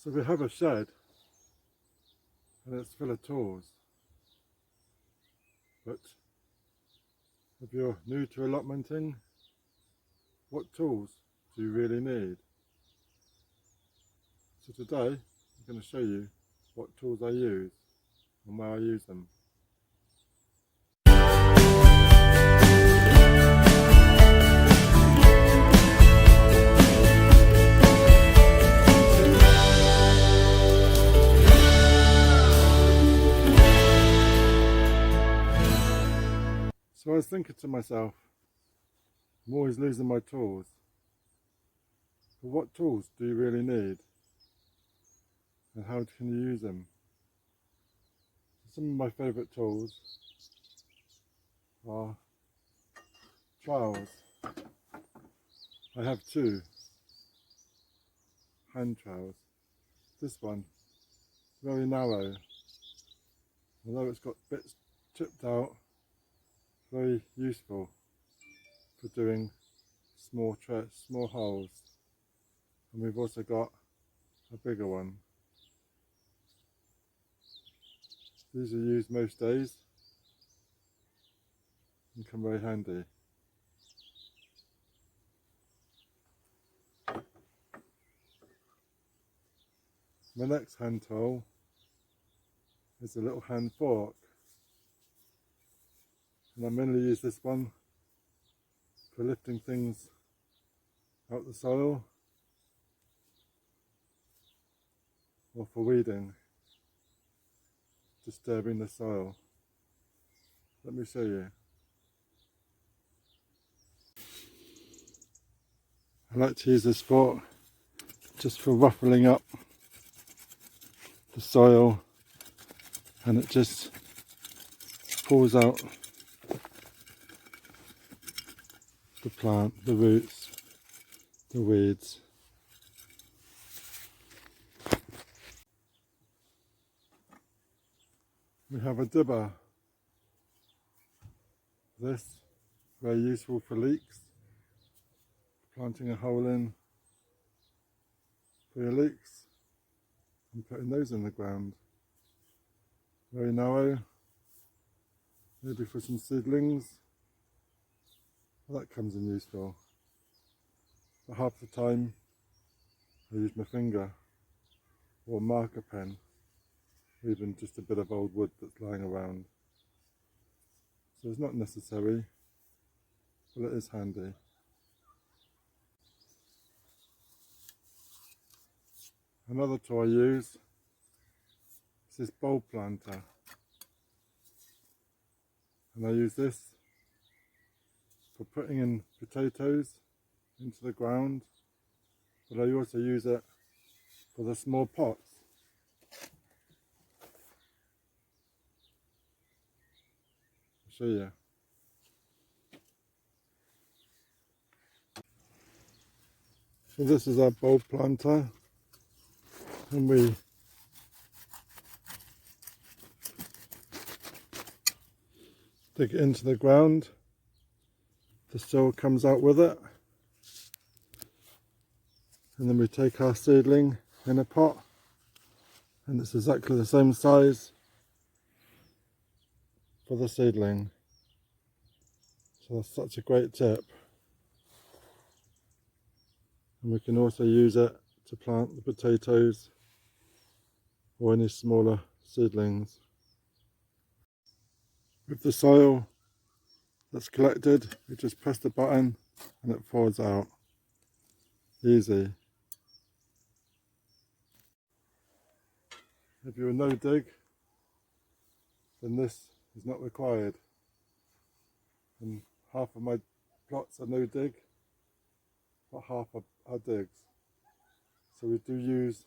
So we have a shed and it's full of tools, but if you're new to allotmenting, what tools do you really need? So today I'm going to show you what tools I use and where I use them. So I was thinking to myself, I'm always losing my tools. But what tools do you really need? And how can you use them? Some of my favourite tools are trowels. I have two hand trowels. This one, very narrow, although it's got bits chipped out, very useful for doing small holes. And we've also got a bigger one. These are used most days and come very handy. My next hand tool is a little hand fork, and I mainly use this one for lifting things out the soil or for weeding, disturbing the soil. Let me show you. I like to use this fork just for ruffling up the soil, and it just pulls out the plant, the roots, the weeds. We have a dibber. This very useful for leeks, planting a hole in for your leeks and putting those in the ground. Very narrow, maybe for some seedlings. Well, that comes in useful. But half the time I use my finger or a marker pen, or even just a bit of old wood that's lying around. So it's not necessary, but it is handy. Another tool I use is this bulb planter, and I use this for putting in potatoes into the ground, but I also use it for the small pots. I'll show you. So this is our bulb planter, and we dig it into the ground. The soil comes out with it, and then we take our seedling in a pot, and it's exactly the same size for the seedling. So that's such a great tip. And we can also use it to plant the potatoes or any smaller seedlings. With the soil that's collected, we just press the button and it falls out. Easy. If you're a no dig, then this is not required. And half of my plots are no dig, but half are digs. So we do use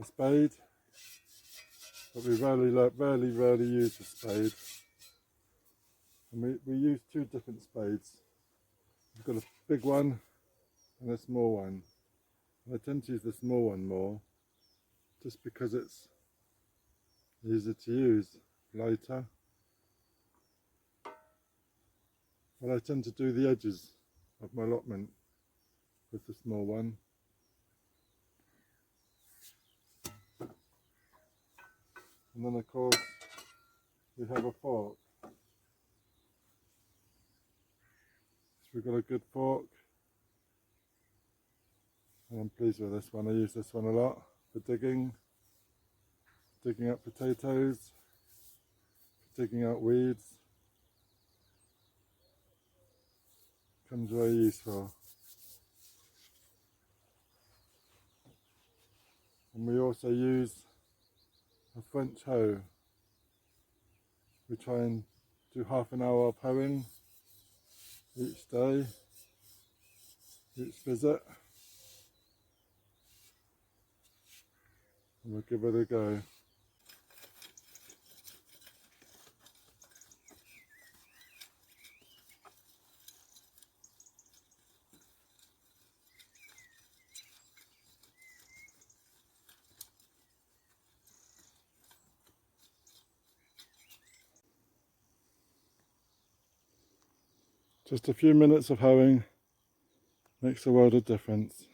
a spade, but we rarely use a spade. And we use two different spades. We've got a big one and a small one. And I tend to use the small one more, just because it's easier to use, lighter. But I tend to do the edges of my allotment with the small one. And then of course we have a fork. So we've got a good fork. And I'm pleased with this one. I use this one a lot for digging up potatoes, for digging out weeds. Comes very useful. And we also use a French hoe. We try and do half an hour of hoeing each day, each visit. And we'll give it a go. Just a few minutes of hoeing makes a world of difference.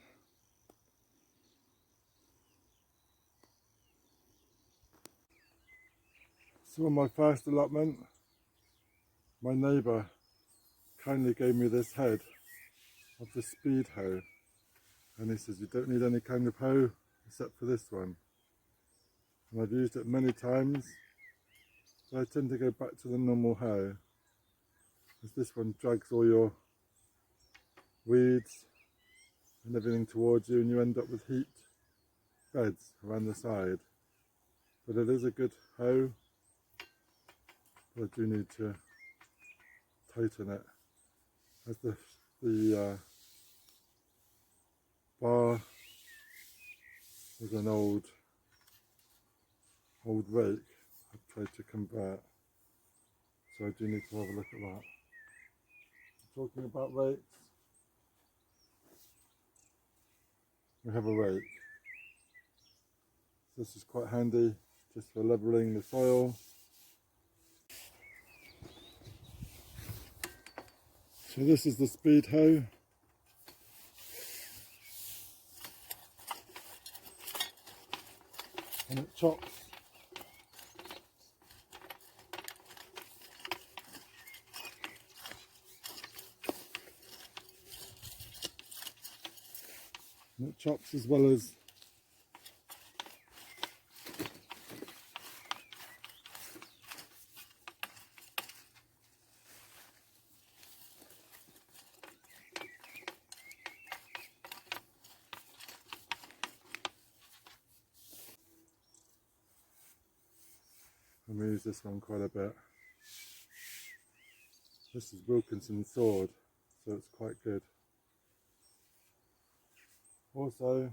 So on my first allotment, my neighbour kindly gave me this head of the speed hoe, and he says you don't need any kind of hoe except for this one. And I've used it many times, so I tend to go back to the normal hoe, as this one drags all your weeds and everything towards you, and you end up with heaped beds around the side. But it is a good hoe, but I do need to tighten it, as the bar was an old rake I've tried to convert, so I do need to have a look at that. Talking about rakes, we have a rake. This is quite handy just for levelling the soil. So this is the speed hoe. And it chops. And it chops as well as and we use this one quite a bit. This is Wilkinson's sword, so it's quite good. Also,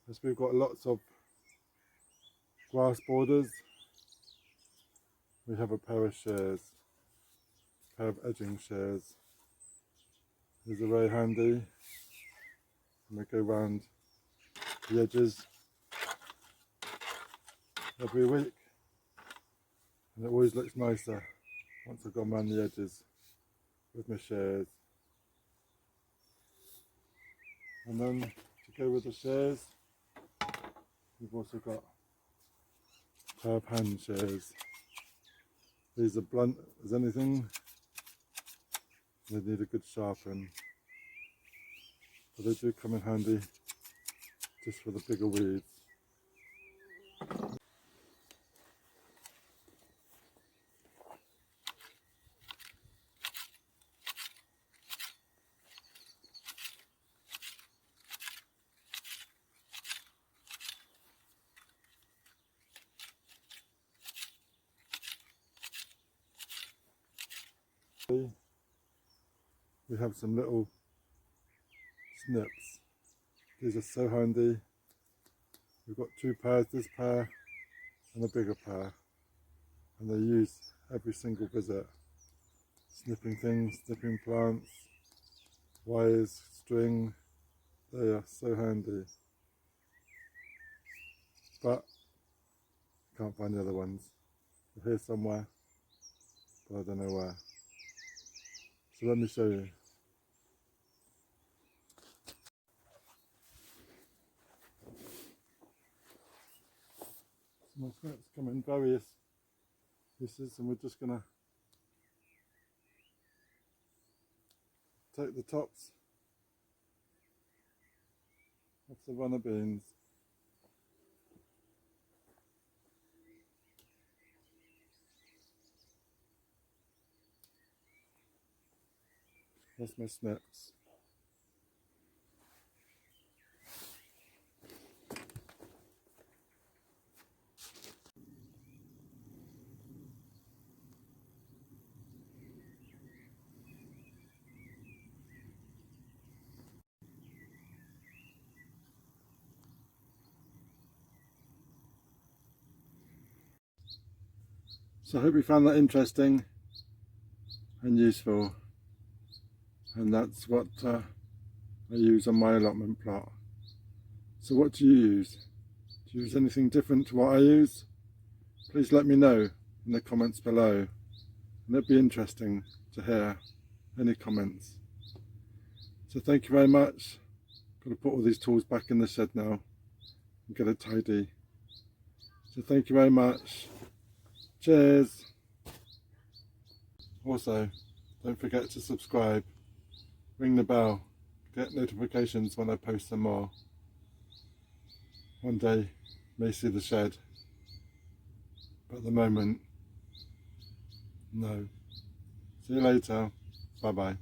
as we've got lots of grass borders, we have a pair of shears, a pair of edging shears. These are very handy, and we go round the edges every week, and it always looks nicer once I've gone round the edges with my shears. And then to go with the shears, we've also got a pair of hand shears. These are blunt as anything, they need a good sharpen, but they do come in handy just for the bigger weeds. We have some little snips. These are so handy. We've got two pairs, this pair and a bigger pair, and they're used every single visit. Snipping things, snipping plants, wires, string, they are so handy. But I can't find the other ones. They're here somewhere, but I don't know where. So let me show you. My snips come in various pieces, and we're just going to take the tops off the runner beans. That's my snips. So I hope you found that interesting and useful, and that's what I use on my allotment plot. So what do you use? Do you use anything different to what I use? Please let me know in the comments below, and it'd be interesting to hear any comments. So thank you very much. Got to put all these tools back in the shed now and get it tidy. So thank you very much. Cheers. Also, don't forget to subscribe, ring the bell, get notifications when I post some more. One day, may see the shed, but at the moment, no. See you later. Bye bye.